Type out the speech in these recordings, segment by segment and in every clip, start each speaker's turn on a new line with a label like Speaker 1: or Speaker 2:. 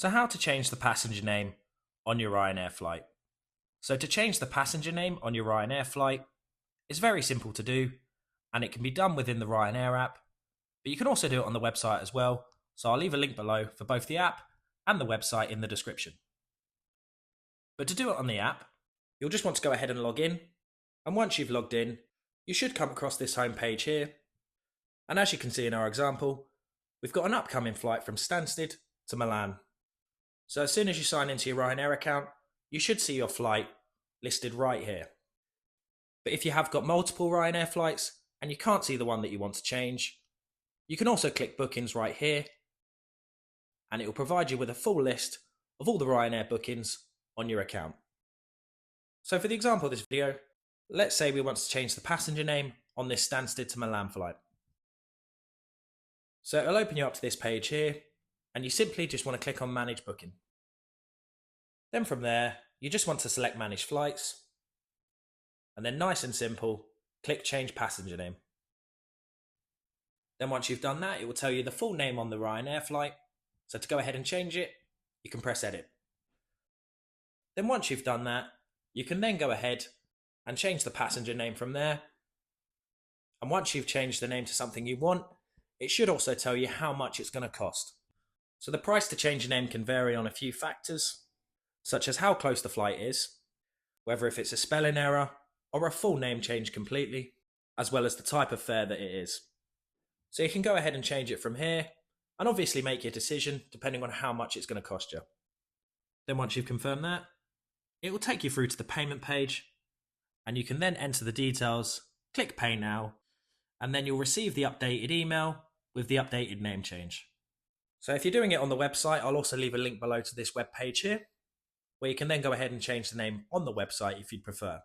Speaker 1: So how to change the passenger name on your Ryanair flight. So to change the passenger name on your Ryanair flight, it's very simple to do and it can be done within the Ryanair app, but you can also do it on the website as well. So I'll leave a link below for both the app and the website in the description. But to do it on the app, you'll just want to go ahead and log in. And once you've logged in, you should come across this home page here. And as you can see in our example, we've got an upcoming flight from Stansted to Milan. So as soon as you sign into your Ryanair account, you should see your flight listed right here. But if you have got multiple Ryanair flights and you can't see the one that you want to change, you can also click bookings right here and it will provide you with a full list of all the Ryanair bookings on your account. So for the example of this video, let's say we want to change the passenger name on this Stansted to Milan flight. So it'll open you up to this page here and you simply just want to click on Manage Booking. Then from there, you just want to select Manage Flights and then nice and simple, click Change Passenger Name. Then once you've done that, it will tell you the full name on the Ryanair flight. So to go ahead and change it, you can press Edit. Then once you've done that, you can then go ahead and change the passenger name from there. And once you've changed the name to something you want, it should also tell you how much it's going to cost. So the price to change a name can vary on a few factors, such as how close the flight is, whether if it's a spelling error or a full name change completely, as well as the type of fare that it is. So you can go ahead and change it from here, and obviously make your decision depending on how much it's going to cost you. Then once you've confirmed that, it will take you through to the payment page, and you can then enter the details, click Pay Now, and then you'll receive the updated email with the updated name change. So if you're doing it on the website, I'll also leave a link below to this web page here, where you can then go ahead and change the name on the website if you'd prefer.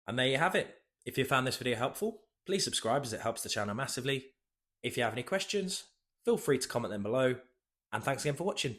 Speaker 1: And there you have it. If you found this video helpful, please subscribe as it helps the channel massively. If you have any questions, feel free to comment them below, and thanks again for watching.